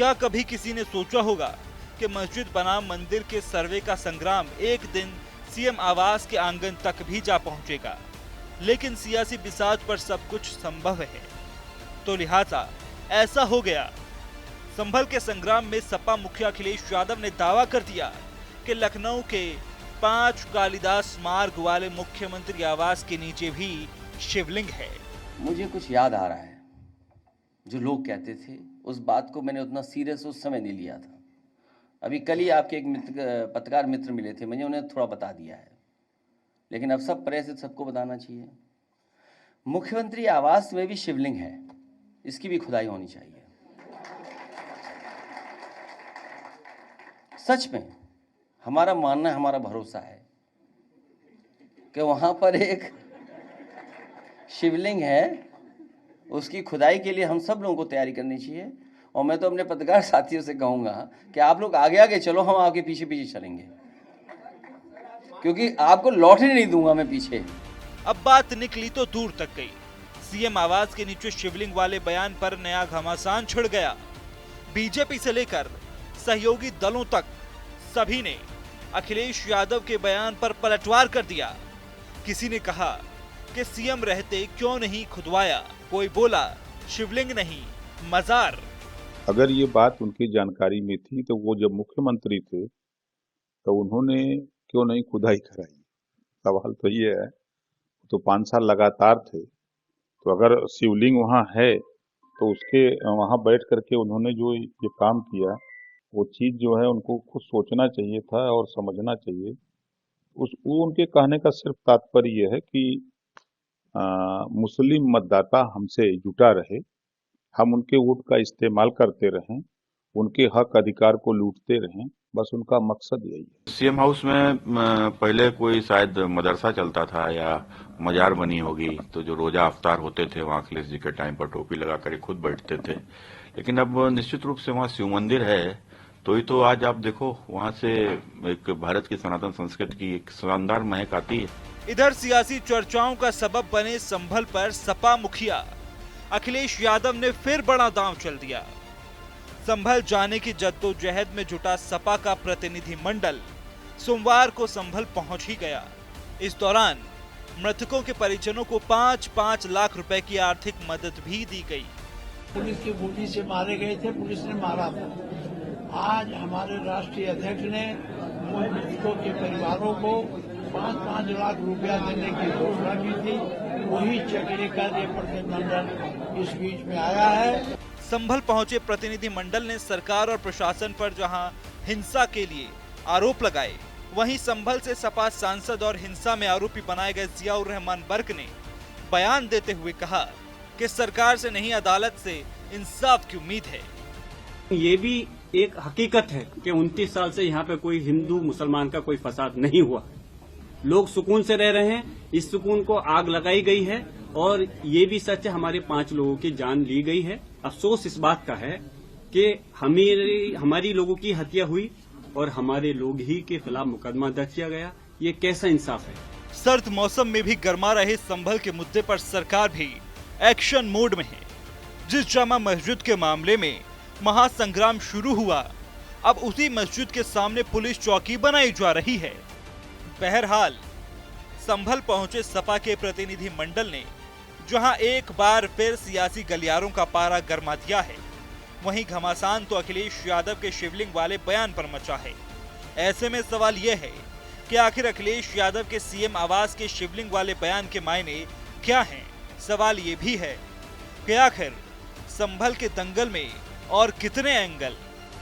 क्या कभी किसी ने सोचा होगा कि मस्जिद बनाम मंदिर के सर्वे का संग्राम एक दिन सीएम आवास के आंगन तक भी जा पहुंचेगा। लेकिन सियासी बिसात पर सब कुछ संभव है, तो लिहाजा ऐसा हो गया। संभल के संग्राम में सपा मुखिया अखिलेश यादव ने दावा कर दिया कि लखनऊ के 5 कालिदास मार्ग वाले मुख्यमंत्री आवास के नीचे भी शिवलिंग है। मुझे कुछ याद आ रहा है, जो लोग कहते थे उस बात को मैंने उतना सीरियस उस समय नहीं लिया था। अभी कल ही आपके एक पत्रकार मित्र मिले थे, मैंने उन्हें थोड़ा बता दिया है, लेकिन अब सब प्रेस सबको बताना चाहिए। मुख्यमंत्री आवास में भी शिवलिंग है, इसकी भी खुदाई होनी चाहिए। सच में हमारा मानना, हमारा भरोसा है कि वहां पर एक शिवलिंग है, उसकी खुदाई के लिए हम सब लोगों को तैयारी करनी चाहिए। और मैं तो अपने पत्रकार साथियों से कहूंगा कि आप लोग आगे आगे चलो, हम आपके पीछे पीछे चलेंगे, क्योंकि आपको लौटने नहीं दूंगा मैं पीछे। अब बात निकली तो दूर तक गई। सीएम आवास के नीचे शिवलिंग वाले बयान पर नया घमासान छिड़ गया। बीजेपी से लेकर सहयोगी दलों तक सभी ने अखिलेश यादव के बयान पर पलटवार कर दिया। किसी ने कहा कि सीएम रहते क्यों नहीं खुदवाया, कोई बोला शिवलिंग नहीं मजार। अगर ये बात उनकी जानकारी में थी तो वो जब मुख्यमंत्री थे तो उन्होंने क्यों नहीं खुदाई कराई? सवाल तो ये है, तो 5 साल लगातार थे, तो अगर शिवलिंग वहाँ है तो उसके वहाँ बैठ करके उन्होंने जो ये काम किया, वो चीज जो है उनको खुद सोचना चाहिए था और समझना चाहिए। वो उनके कहने का सिर्फ तात्पर्य ये है कि मुस्लिम मतदाता हमसे जुटा रहे, हम उनके वोट का इस्तेमाल करते रहें, उनके हक अधिकार को लूटते रहें, बस उनका मकसद यही है। सीएम हाउस में पहले कोई शायद मदरसा चलता था या मजार बनी होगी, तो जो रोजा अफ्तार होते थे वहाँ अखिलेश जी के टाइम पर टोपी लगा कर खुद बैठते थे। लेकिन अब निश्चित रूप से वहाँ शिव मंदिर है, तो ही तो आज आप देखो वहाँ से एक भारत की सनातन संस्कृति की एक शानदार महक आती है। इधर सियासी चर्चाओं का सबब बने संभल पर सपा मुखिया अखिलेश यादव ने फिर बड़ा दांव चल दिया। संभल जाने की जद्दोजहद में जुटा सपा का प्रतिनिधि मंडल सोमवार को संभल पहुंच ही गया। इस दौरान मृतकों के परिजनों को 5-5 लाख रुपए की आर्थिक मदद भी दी गई। पुलिस की गोली से मारे गए थे, पुलिस ने मारा था। आज हमारे राष्ट्रीय अध्यक्ष ने मृतकों के परिवारों को 5-5 लाख रुपया देने की घोषणा की थी। वही चेक लेकर ये प्रतिनिधिमंडल इस बीच में आया है। संभल पहुंचे प्रतिनिधि मंडल ने सरकार और प्रशासन पर जहां हिंसा के लिए आरोप लगाए, वहीं संभल से सपा सांसद और हिंसा में आरोपी बनाए गए जियाउर रहमान बर्क ने बयान देते हुए कहा कि सरकार से नहीं अदालत से इंसाफ की उम्मीद है। ये भी एक हकीकत है कि 29 साल से यहाँ पे कोई हिंदू मुसलमान का कोई फसाद नहीं हुआ, लोग सुकून से रह रहे हैं। इस सुकून को आग लगाई गई है और ये भी सच है, हमारे 5 लोगों की जान ली गई है। अफसोस इस बात का है कि हमारी लोगों की हत्या हुई और हमारे लोग ही के खिलाफ मुकदमा दर्ज किया गया। ये कैसा इंसाफ है? सर्द मौसम में भी गर्मा रहे संभल के मुद्दे पर सरकार भी एक्शन मोड में है। जिस जामा मस्जिद के मामले में महासंग्राम शुरू हुआ, अब उसी मस्जिद के सामने पुलिस चौकी बनाई जा रही है। बहरहाल संभल पहुंचे सपा के प्रतिनिधि मंडल ने जहां एक बार फिर सियासी गलियारों का पारा गर्मा दिया है, वहीं घमासान तो अखिलेश यादव के शिवलिंग वाले बयान पर मचा है। ऐसे में सवाल यह है कि आखिर अखिलेश यादव के सीएम आवास के शिवलिंग वाले बयान के मायने क्या हैं? सवाल ये भी है कि आखिर संभल के दंगल में और कितने एंगल